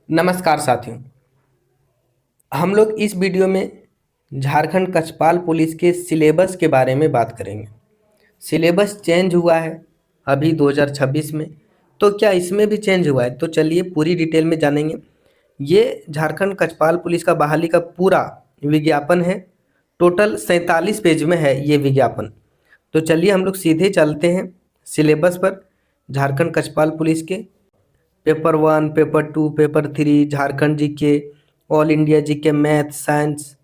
नमस्कार साथियों। हम लोग इस वीडियो में झारखंड कक्षपाल पुलिस के सिलेबस के बारे में बात करेंगे। सिलेबस चेंज हुआ है अभी 2026 में, तो क्या इसमें भी चेंज हुआ है? तो चलिए पूरी डिटेल में जानेंगे। ये झारखंड कक्षपाल पुलिस का बहाली का पूरा विज्ञापन है। टोटल 47 पेज में है ये विज्ञापन। तो चलिए हम लोग सीधे चलते हैं सिलेबस पर। झारखंड कक्षपाल पुलिस के paper 1, paper 2, paper 3, Jharkhand GK, all India GK, math, science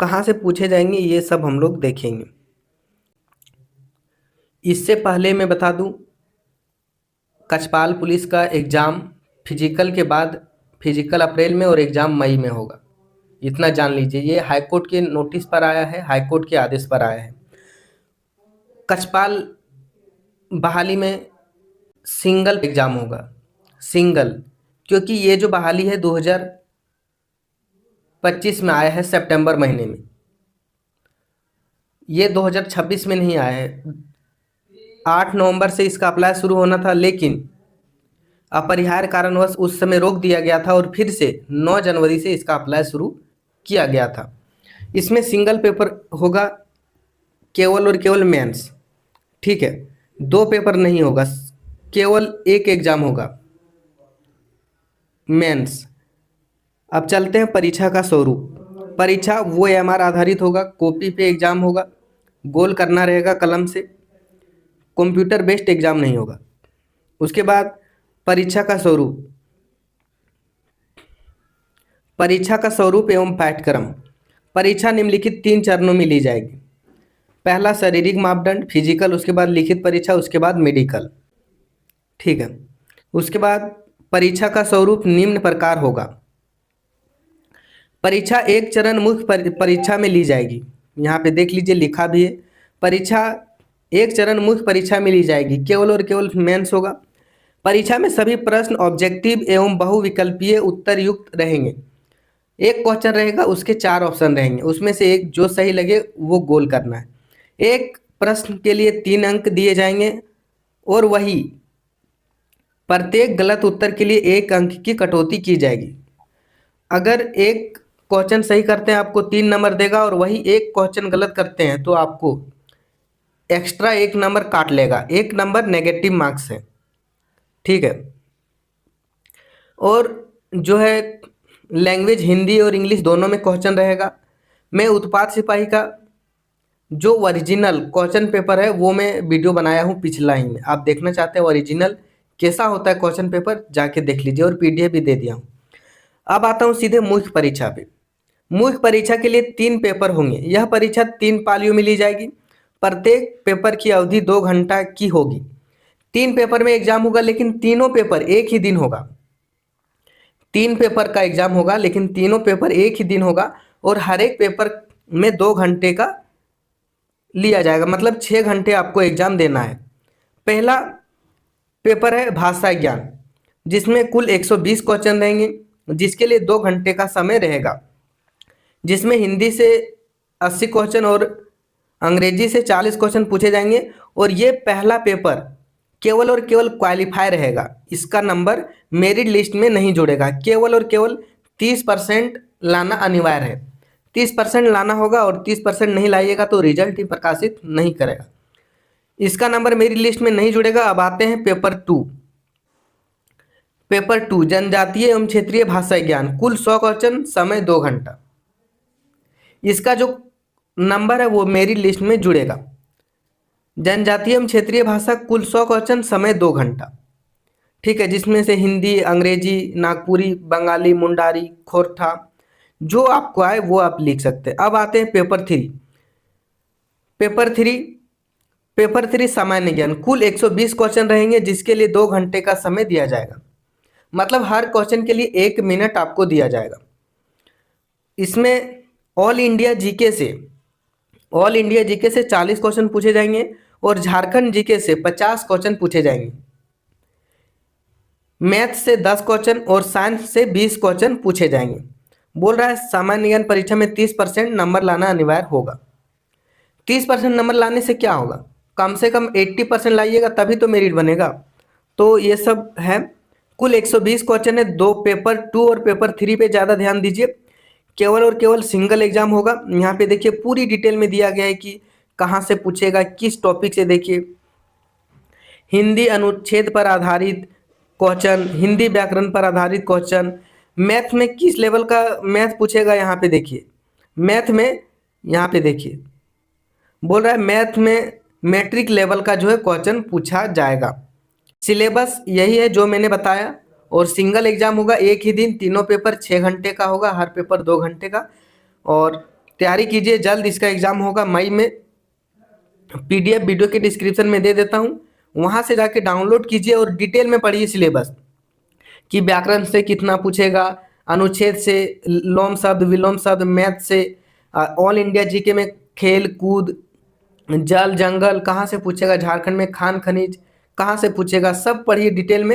कहाँ से पूछे जाएंगे ये सब हम लोग देखेंगे। इससे पहले मैं बता दूं, कक्षपाल पुलिस का एग्ज़ाम फिजिकल के बाद, फिजिकल अप्रैल में और एग्ज़ाम मई में होगा। इतना जान लीजिए, ये हाईकोर्ट के नोटिस पर आया है, हाईकोर्ट के आदेश पर आया है। कक्षपाल बहाली में सिंगल एग्ज़ाम होगा, सिंगल, क्योंकि ये जो बहाली है 2025 में आया है सितंबर महीने में, ये 2026 में नहीं आया है। 8 नवंबर से इसका अप्लाई शुरू होना था, लेकिन अपरिहार्य कारणवश उस समय रोक दिया गया था और फिर से 9 जनवरी से इसका अप्लाई शुरू किया गया था। इसमें सिंगल पेपर होगा, केवल और केवल मेंस, ठीक है। 2 पेपर नहीं होगा, केवल एक एग्ज़ाम होगा, मेंस। अब चलते हैं परीक्षा का स्वरूप। परीक्षा वो एमआर आधारित होगा, कॉपी पे एग्ज़ाम होगा, गोल करना रहेगा कलम से, कंप्यूटर बेस्ड एग्ज़ाम नहीं होगा। उसके बाद परीक्षा का स्वरूप, परीक्षा का स्वरूप एवं पाठ्यक्रम। परीक्षा निम्नलिखित 3 चरणों में ली जाएगी। पहला शारीरिक मापदंड फिजिकल, उसके बाद लिखित परीक्षा, उसके बाद मेडिकल, ठीक है। उसके बाद परीक्षा का स्वरूप निम्न प्रकार होगा। परीक्षा एक चरण मुख्य परीक्षा में ली जाएगी। यहाँ पे देख लीजिए, लिखा भी है, परीक्षा एक चरण मुख्य परीक्षा में ली जाएगी, केवल और केवल मेंस होगा। परीक्षा में सभी प्रश्न ऑब्जेक्टिव एवं बहुविकल्पीय उत्तर युक्त रहेंगे। एक क्वेश्चन रहेगा, उसके 4 ऑप्शन रहेंगे, उसमें से एक जो सही लगे वो गोल करना है। एक प्रश्न के लिए 3 अंक दिए जाएंगे और वही प्रत्येक गलत उत्तर के लिए 1 अंक की कटौती की जाएगी। अगर एक क्वेश्चन सही करते हैं आपको 3 नंबर देगा, और वही एक क्वेश्चन गलत करते हैं तो आपको एक्स्ट्रा 1 नंबर काट लेगा। 1 नंबर नेगेटिव मार्क्स है, ठीक है। और जो है लैंग्वेज हिंदी और इंग्लिश दोनों में क्वेश्चन रहेगा। मैं उत्पाद सिपाही का जो ओरिजिनल क्वेश्चन पेपर है वो मैं वीडियो बनाया हूँ पिछला ही में, आप देखना चाहते हैं ओरिजिनल कैसा होता है क्वेश्चन पेपर, जाके देख लीजिए, और पीडीएफ भी दे दिया हूँ। अब आता हूँ सीधे मुख्य परीक्षा पे। मुख्य परीक्षा के लिए 3 पेपर होंगे। यह परीक्षा 3 पालियों में ली जाएगी। प्रत्येक पेपर की अवधि 2 घंटा की होगी। 3 पेपर में एग्जाम होगा, लेकिन तीनों पेपर एक ही दिन होगा। 3 पेपर का एग्जाम होगा, लेकिन तीनों पेपर एक ही दिन होगा, और हर एक पेपर में 2 घंटे का लिया जाएगा, मतलब 6 घंटे आपको एग्जाम देना है। पहला पेपर है भाषा ज्ञान, जिसमें कुल 120 क्वेश्चन रहेंगे, जिसके लिए 2 घंटे का समय रहेगा, जिसमें हिंदी से 80 क्वेश्चन और अंग्रेजी से 40 क्वेश्चन पूछे जाएंगे। और ये पहला पेपर केवल और केवल क्वालिफाई रहेगा, इसका नंबर मेरिट लिस्ट में नहीं जुड़ेगा। केवल और केवल 30% लाना अनिवार्य है। 30% लाना होगा, और 30% नहीं लाइएगा तो रिजल्ट ही प्रकाशित नहीं करेगा, इसका नंबर मेरिट लिस्ट में नहीं जुड़ेगा। अब आते हैं पेपर 2। पेपर 2 जनजातीय एवं क्षेत्रीय भाषा ज्ञान, कुल 100 क्वेश्चन, समय 2 घंटा। इसका जो नंबर है वो मेरिट लिस्ट में जुड़ेगा। जनजातीय एवं क्षेत्रीय भाषा कुल 100 क्वेश्चन, समय 2 घंटा, ठीक है। जिसमें से हिंदी, अंग्रेजी, नागपुरी, बंगाली, मुंडारी, खोरठा, जो आपको आए वो आप लिख सकते हैं। अब आते हैं पेपर 3। पेपर 3 सामान्य ज्ञान, कुल 120 क्वेश्चन रहेंगे, जिसके लिए 2 घंटे का समय दिया जाएगा, मतलब हर क्वेश्चन के लिए 1 मिनट आपको दिया जाएगा। इसमें ऑल इंडिया जीके से 40 क्वेश्चन पूछे जाएंगे, और झारखंड जीके से 50 क्वेश्चन पूछे जाएंगे। मैथ से 10 क्वेश्चन और साइंस से 20 क्वेश्चन पूछे जाएंगे। बोल रहा है सामान्य ज्ञान परीक्षा में 30% नंबर लाना अनिवार्य होगा। 30% नंबर लाने से क्या होगा, कम से कम 80% लाइएगा, तभी तो मेरिट बनेगा। तो ये सब है। कुल 120 क्वेश्चन है, 2 पेपर 2 और पेपर 3 पे ज़्यादा ध्यान दीजिए। केवल और केवल सिंगल एग्जाम होगा। यहाँ पे देखिए पूरी डिटेल में दिया गया है कि कहाँ से पूछेगा, किस टॉपिक से। देखिए हिंदी अनुच्छेद पर आधारित क्वेश्चन, हिंदी व्याकरण पर आधारित क्वेश्चन, मैथ में किस लेवल का मैथ पूछेगा। यहाँ पे देखिए मैथ में, यहाँ पे देखिए बोल रहा है मैथ में मैट्रिक लेवल का जो है क्वेश्चन पूछा जाएगा। सिलेबस यही है जो मैंने बताया, और सिंगल एग्जाम होगा एक ही दिन, तीनों पेपर 6 घंटे का होगा, हर पेपर 2 घंटे का। और तैयारी कीजिए, जल्द इसका एग्ज़ाम होगा मई में। पीडीएफ वीडियो के डिस्क्रिप्शन में दे देता हूँ, वहाँ से जाके डाउनलोड कीजिए और डिटेल में पढ़िए सिलेबस कि व्याकरण से कितना पूछेगा, अनुच्छेद से, लोम शब्द विलोम शब्द, मैथ से, ऑल इंडिया जीके में खेल कूद, जल जंगल कहाँ से पूछेगा, झारखंड में खान खनिज कहाँ से पूछेगा, सब पढ़िए डिटेल में।